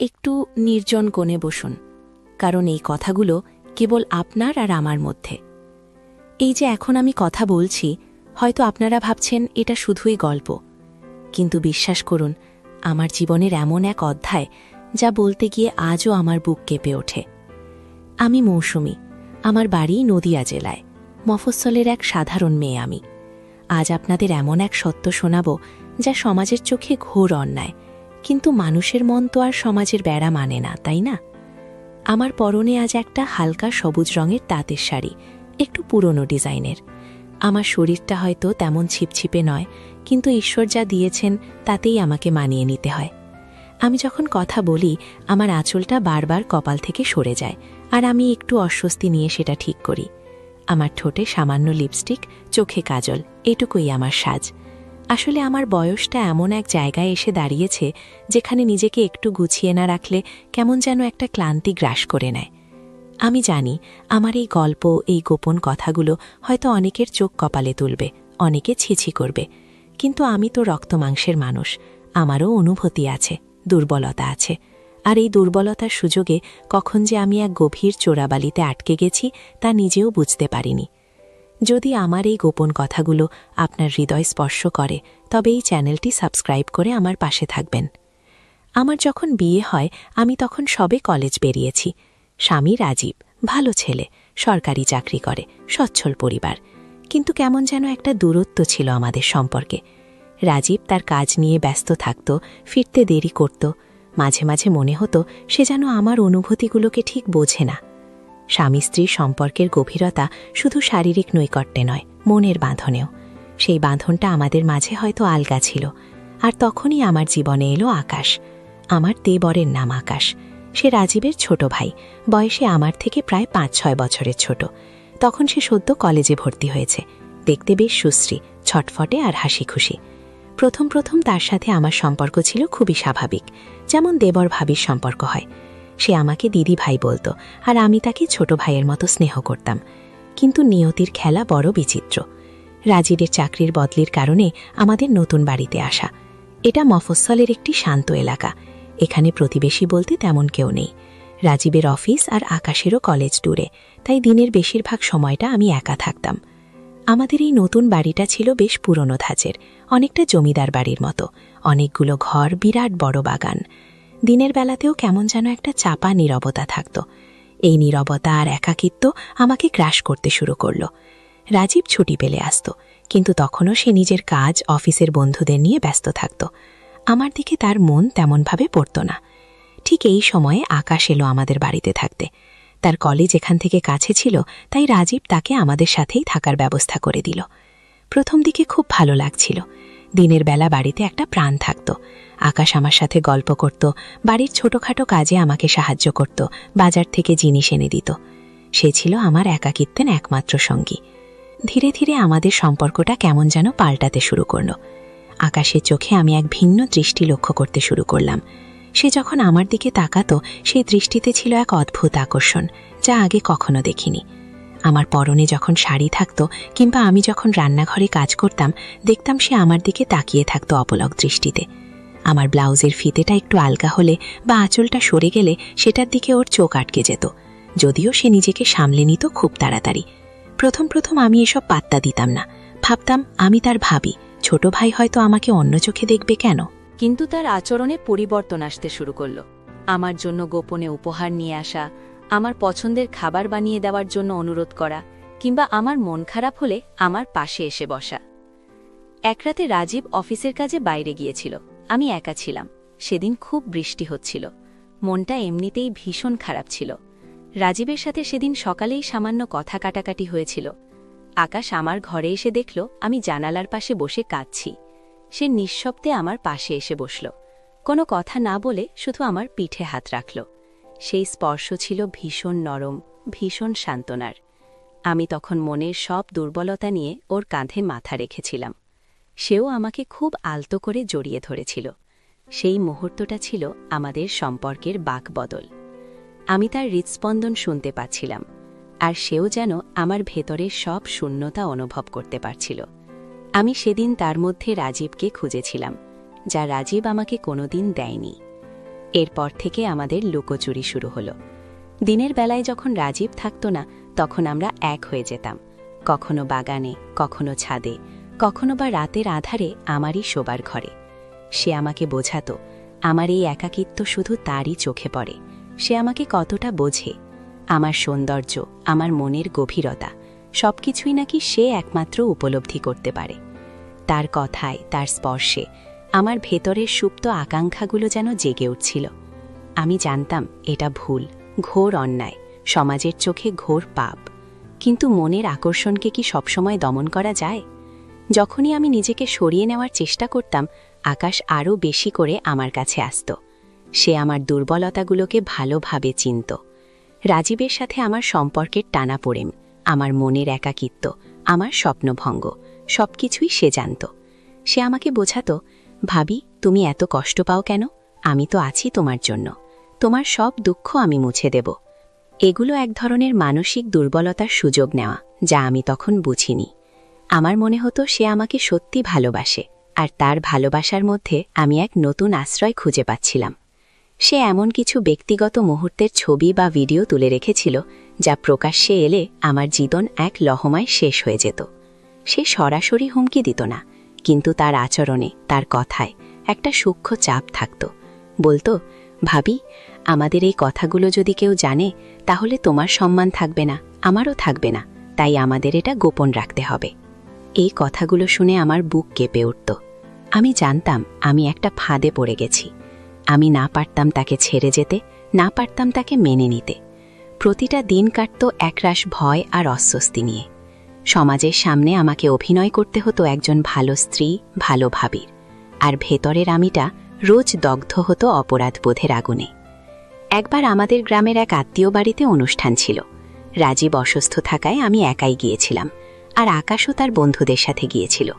একটু নির্জন কোণে বসুন, কারণ এই কথাগুলো কেবল আপনার আর আমার মধ্যে। এই যে এখন আমি কথা বলছি, হয়তো আপনারা ভাবছেন এটা শুধুই গল্প, কিন্তু বিশ্বাস করুন, আমার জীবনের এমন এক অধ্যায় যা বলতে গিয়ে আজও আমার বুক কেঁপে ওঠে। আমি মৌসুমী, আমার বাড়ি নদিয়া জেলায়, মফস্বলের এক সাধারণ মেয়ে আমি। আজ আপনাদের এমন এক সত্য শোনাব যা সমাজের চোখে ঘোর অন্যায়, কিন্তু মানুষের মন তো আর সমাজের বেড়া মানে না, তাই না? আমার পরনে আজ একটা হালকা সবুজ রঙের তাঁতের শাড়ি, একটু পুরনো ডিজাইনের। আমার শরীরটা হয়তো তেমন ছিপছিপে নয়, কিন্তু ঈশ্বর যা দিয়েছেন তাতেই আমাকে মানিয়ে নিতে হয়। আমি যখন কথা বলি, আমার আঁচলটা বারবার কপাল থেকে সরে যায়, আর আমি একটু অস্বস্তি নিয়ে সেটা ঠিক করি। আমার ঠোঁটে সামান্য লিপস্টিক, চোখে কাজল, এটুকুই আমার সাজ। আসলে আমার বয়সটা এমন এক জায়গায় এসে দাঁড়িয়েছে যেখানে নিজেকে একটু গুছিয়ে না রাখলে কেমন যেন একটা ক্লান্তি গ্রাস করে নেয়। আমি জানি আমার এই গল্প, এই গোপন কথাগুলো হয়তো অনেকের চোখ কপালে তুলবে, অনেকে ছিছি করবে, কিন্তু আমি তো রক্ত মাংসের মানুষ, আমারও অনুভূতি আছে, দুর্বলতা আছে। আর এই দুর্বলতার সুযোগে কখন যে আমি এক গভীর চোরাবালিতে আটকে গেছি তা নিজেও বুঝতে পারিনি। যদি আমার এই গোপন কথাগুলো আপনার হৃদয় স্পর্শ করে, তবে এই চ্যানেলটি সাবস্ক্রাইব করে আমার পাশে থাকবেন। আমার যখন বিয়ে হয়, আমি তখন সবে কলেজ বেরিয়েছি। স্বামী রাজীব, ভালো ছেলে, সরকারি চাকরি করে, সচ্ছল পরিবার, কিন্তু কেমন যেন একটা দূরত্ব ছিল আমাদের সম্পর্কে। রাজীব তার কাজ নিয়ে ব্যস্ত থাকত, ফিরতে দেরি করত। মাঝে মাঝে মনে হতো সে যেন আমার অনুভূতিগুলোকে ঠিক বোঝে না। স্বামী স্ত্রীর সম্পর্কের গভীরতা শুধু শারীরিক নৈকট্যে নয়, মনের বাঁধনেও। সেই বাঁধনটা আমাদের মাঝে হয়তো আলগা ছিল। আর তখনই আমার জীবনে এলো আকাশ। আমার দেবরের নাম আকাশ। সে রাজীবের ছোট ভাই, বয়সে আমার থেকে প্রায় ৫-৬ বছরের ছোট। তখন সে সদ্য কলেজে ভর্তি হয়েছে, দেখতে বেশ সুশ্রী, ছটফটে আর হাসি খুশি। প্রথম প্রথম তার সাথে আমার সম্পর্ক ছিল খুবই স্বাভাবিক, যেমন দেবর ভাবির সম্পর্ক হয়। সে আমাকে দিদি ভাই বলতো, আর আমি তাকে ছোট ভাইয়ের মতো স্নেহ করতাম। কিন্তু নিয়তির খেলা বড় বিচিত্র। রাজীবের চাকরির বদলির কারণে আমাদের নতুন বাড়িতে আসা। এটা মফস্বলের একটি শান্ত এলাকা। এখানে প্রতিবেশী বলতে তেমন কেউ নেই। রাজীবের অফিস আর আকাশেরও কলেজ দূরে, তাই দিনের বেশিরভাগ সময়টা আমি একা থাকতাম। আমাদের এই নতুন বাড়িটা ছিল বেশ পুরনো ধাঁচের, অনেকটা জমিদার বাড়ির মতো, অনেকগুলো ঘর, বিরাট বড় বাগান। দিনের বেলাতেও কেমন যেন একটা চাপা নীরবতা থাকত। এই নীরবতা আর একাকিত্ব আমাকে গ্রাস করতে শুরু করল। রাজীব ছুটি পেলে আসত, কিন্তু তখনও সে নিজের কাজ, অফিসের বন্ধুদের নিয়ে ব্যস্ত থাকত। আমার দিকে তার মন তেমনভাবে পড়ত না। ঠিক এই সময়ে আকাশ এলো আমাদের বাড়িতে থাকতে। তার কলেজ এখান থেকে কাছে ছিল, তাই রাজীব তাকে আমাদের সাথেই থাকার ব্যবস্থা করে দিল। প্রথম দিকে খুব ভালো লাগছিল। দিনের বেলা বাড়িতে একটা প্রাণ থাকত। আকাশ আমার সাথে গল্প করত, বাড়ির ছোটখাটো কাজে আমাকে সাহায্য করত, বাজার থেকে জিনিস এনে দিত। সে ছিল আমার একাকিত্বের একমাত্র সঙ্গী। ধীরে ধীরে আমাদের সম্পর্কটা কেমন যেন পাল্টাতে শুরু করল। আকাশের চোখে আমি এক ভিন্ন দৃষ্টি লক্ষ্য করতে শুরু করলাম। সে যখন আমার দিকে তাকাতো, সেই দৃষ্টিতে ছিল এক অদ্ভুত আকর্ষণ, যা আগে কখনো দেখিনি। আমার পরনে যখন শাড়ি থাকত, কিংবা আমি যখন রান্নাঘরে কাজ করতাম, দেখতাম সে আমার দিকে তাকিয়ে থাকত অপলক দৃষ্টিতে। আমার ব্লাউজের ফিতেটা একটু আলগা হলে বা আঁচলটা সরে গেলে সেটার দিকে ওর চোখ আটকে যেত, যদিও সে নিজেকে সামলে নিত খুব তাড়াতাড়ি। প্রথম প্রথম আমি এসব পাত্তা দিতাম না। ভাবতাম আমি তার ভাবি, ছোট ভাই হয়তো আমাকে অন্য চোখে দেখবে কেন। কিন্তু তার আচরণে পরিবর্তন আসতে শুরু করল। আমার জন্য গোপনে উপহার নিয়ে আসা, আমার পছন্দের খাবার বানিয়ে দেওয়ার জন্য অনুরোধ করা, কিংবা আমার মন খারাপ হলে আমার পাশে এসে বসা। এক রাতে রাজীব অফিসের কাজে বাইরে গিয়েছিল, আমি একা ছিলাম। সেদিন খুব বৃষ্টি হচ্ছিল, মনটা এমনিতেই ভীষণ খারাপ ছিল। রাজীবের সাথে সেদিন সকালেই সামান্য কথা কাটাকাটি হয়েছিল। আকাশ আমার ঘরে এসে দেখল আমি জানালার পাশে বসে কাঁদছি। সে নিঃশব্দে আমার পাশে এসে বসল, কোনো কথা না বলে শুধু আমার পিঠে হাত রাখল। সেই স্পর্শ ছিল ভীষণ নরম, ভীষণ সান্ত্বনার। আমি তখন মনের সব দুর্বলতা নিয়ে ওর কাঁধে মাথা রেখেছিলাম। সেও আমাকে খুব আলতো করে জড়িয়ে ধরেছিল। সেই মুহূর্তটা ছিল আমাদের সম্পর্কের বাকবদল। আমি তার হৃৎস্পন্দন শুনতে পাচ্ছিলাম, আর সেও যেন আমার ভেতরের সব শূন্যতা অনুভব করতে পারছিল। আমি সেদিন তার মধ্যে রাজীবকে খুঁজেছিলাম, যা রাজীব আমাকে কোনোদিন দেয়নি। এরপর থেকে আমাদের লুকোচুরি শুরু হলো। দিনের বেলায় যখন রাজীব থাকতো না, তখন আমরা এক হয়ে যেতাম, কখনো বাগানে, কখনো ছাদে, কখনো বা রাতের আধারে আমারই শোবার ঘরে। সে আমাকে বোঝাতো আমার এই একাকিত্ব শুধু তারই চোখে পড়ে, সে আমাকে কতটা বোঝে। আমার সৌন্দর্য, আমার মনের গভীরতা সবকিছুই নাকি সে একমাত্র উপলব্ধি করতে পারে। তার কথায়, তার স্পর্শে আমার ভেতরের সুপ্ত আকাঙ্ক্ষাগুলো যেন জেগে উঠছিল। আমি জানতাম এটা ভুল, ঘোর অন্যায়, সমাজের চোখে ঘোর পাপ, কিন্তু মনের আকর্ষণকে কি সবসময় দমন করা যায়? যখনই আমি নিজেকে সরিয়ে নেওয়ার চেষ্টা করতাম, আকাশ আরও বেশি করে আমার কাছে আসত। সে আমার দুর্বলতাগুলোকে ভালোভাবে চিনত। রাজীবের সাথে আমার সম্পর্কের টানাপোড়েন, আমার মনের একাকিত্ব, আমার স্বপ্নভঙ্গ সবকিছুই সে জানত। সে আমাকে বোঝাতো, ভাবি তুমি এত কষ্ট পাও কেন? আমি তো আছি তোমার জন্য, তোমার সব দুঃখ আমি মুছে দেব। এগুলো এক ধরনের মানসিক দুর্বলতার সুযোগ নেওয়া, যা আমি তখন বুঝিনি। আমার মনে হতো সে আমাকে সত্যি ভালোবাসে, আর তার ভালোবাসার মধ্যে আমি এক নতুন আশ্রয় খুঁজে পাচ্ছিলাম। সে এমন কিছু ব্যক্তিগত মুহূর্তের ছবি বা ভিডিও তুলে রেখেছিল, যা প্রকাশ্যে এলে আমার জীবন এক লহমায় শেষ হয়ে যেত। সে সরাসরি হুমকি দিত না, কিন্তু তার আচরণে, তার কথায় একটা সূক্ষ্ম চাপ থাকত। বলতো, ভাবি আমাদের এই কথাগুলো যদি কেউ জানে, তাহলে তোমার সম্মান থাকবে না, আমারও থাকবে না, তাই আমাদের এটা গোপন রাখতে হবে। এই কথাগুলো শুনে আমার বুক কেঁপে উঠত। আমি জানতাম আমি একটা ফাঁদে পড়ে গেছি। আমি না পারতাম তাকে ছেড়ে যেতে, না পারতাম তাকে মেনে নিতে। প্রতিটা দিন কাটত একরাশ ভয় আর অস্বস্তি নিয়ে। সমাজের সামনে আমাকে অভিনয় করতে হতো একজন ভালো স্ত্রী, ভালো ভাবির, আর ভেতরের আমিটা রোজ দগ্ধ হতো অপরাধবোধের আগুনে। একবার আমাদের গ্রামের এক আত্মীয় বাড়িতে অনুষ্ঠান ছিল। রাজীব অসুস্থ থাকায় আমি একাই গিয়েছিলাম, আর আকাশও তার বন্ধুদের সাথে গিয়েছিল।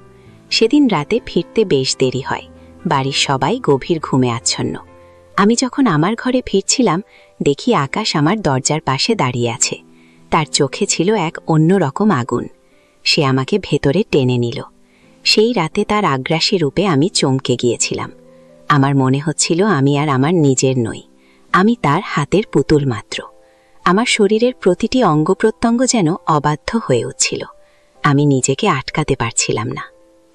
সেদিন রাতে ফিরতে বেশ দেরি হয়, বাড়ির সবাই গভীর ঘুমে আচ্ছন্ন। আমি যখন আমার ঘরে ফিরছিলাম, দেখি আকাশ আমার দরজার পাশে দাঁড়িয়ে আছে। তার চোখে ছিল এক অন্যরকম আগুন। সে আমাকে ভেতরে টেনে নিল। সেই রাতে তার আগ্রাসী রূপে আমি চমকে গিয়েছিলাম। আমার মনে হচ্ছিল আমি আর আমার নিজের নই, আমি তার হাতের পুতুল মাত্র। আমার শরীরের প্রতিটি অঙ্গ প্রত্যঙ্গ যেন অবাধ্য হয়ে উঠছিল। আমি নিজেকে আটকাতে পারছিলাম না।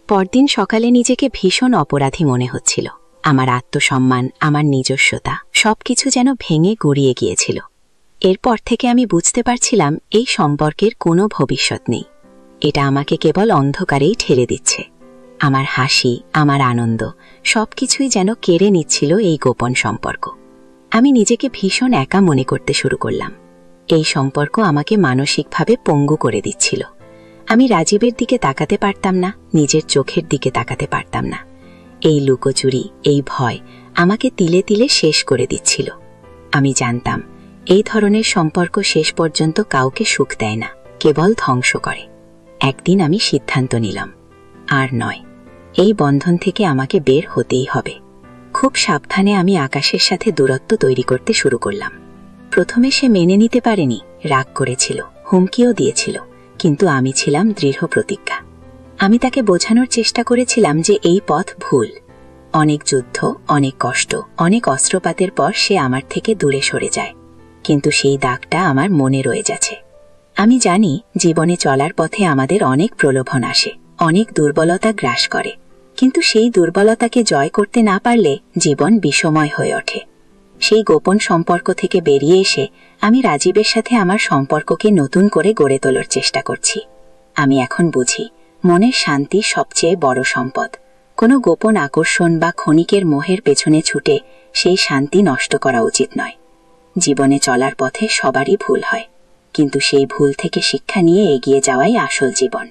পরদিন সকালে নিজেকে ভীষণ অপরাধী মনে হচ্ছিল। আমার আত্মসম্মান, আমার নিজস্বতা সবকিছু যেন ভেঙে গড়িয়ে গিয়েছিল। এরপর থেকে আমি বুঝতে পারছিলাম এই সম্পর্কের কোনো ভবিষ্যৎ নেই। এটা আমাকে কেবল অন্ধকারেই ঠেলে দিচ্ছে। আমার হাসি, আমার আনন্দ সবকিছুই যেন কেড়ে নিচ্ছিল এই গোপন সম্পর্ক। আমি নিজেকে ভীষণ একা মনে করতে শুরু করলাম। এই সম্পর্ক আমাকে মানসিকভাবে পঙ্গু করে দিচ্ছিল। আমি রাজীবের দিকে তাকাতে পারতাম না, নিজের চোখের দিকে তাকাতে পারতাম না। এই লুকোচুরি, এই ভয় আমাকে তিলে তিলে শেষ করে দিচ্ছিল। আমি জানতাম এই ধরনের সম্পর্ক শেষ পর্যন্ত কাউকে সুখ দেয় না, কেবল ধ্বংস করে। একদিন আমি সিদ্ধান্ত নিলাম, আর নয়, এই বন্ধন থেকে আমাকে বের হতেই হবে। খুব সাবধানে আমি আকাশের সাথে দূরত্ব তৈরি করতে শুরু করলাম। প্রথমে সে মেনে নিতে পারেনি, রাগ করেছিল, হুমকিও দিয়েছিল, কিন্তু আমি ছিলাম দৃঢ় প্রতিজ্ঞা। আমি তাকে বোঝানোর চেষ্টা করেছিলাম যে এই পথ ভুল। অনেক যুদ্ধ, অনেক কষ্ট, অনেক অস্ত্রপাতের পর সে আমার থেকে দূরে সরে যায়, কিন্তু সেই দাগটা আমার মনে রয়ে যাচ্ছে। আমি জানি জীবনে চলার পথে আমাদের অনেক প্রলোভন আসে, অনেক দুর্বলতা গ্রাস করে, কিন্তু সেই দুর্বলতাকে জয় করতে না পারলে জীবন বিষময় হয়ে ওঠে। সেই গোপন সম্পর্ক থেকে বেরিয়ে এসে আমি রাজীবের সাথে আমার সম্পর্ককে নতুন করে গড়ে তোলার চেষ্টা করছি। আমি এখন বুঝি মনের শান্তি সবচেয়ে বড় সম্পদ। কোনো গোপন আকর্ষণ বা ক্ষণিকের মোহের পেছনে ছুটে সেই শান্তি নষ্ট করা উচিত নয়। জীবনে চলার পথে সবারই ভুল হয়, কিন্তু সেই ভুল থেকে শিক্ষা নিয়ে এগিয়ে যাওয়াই আসল জীবন।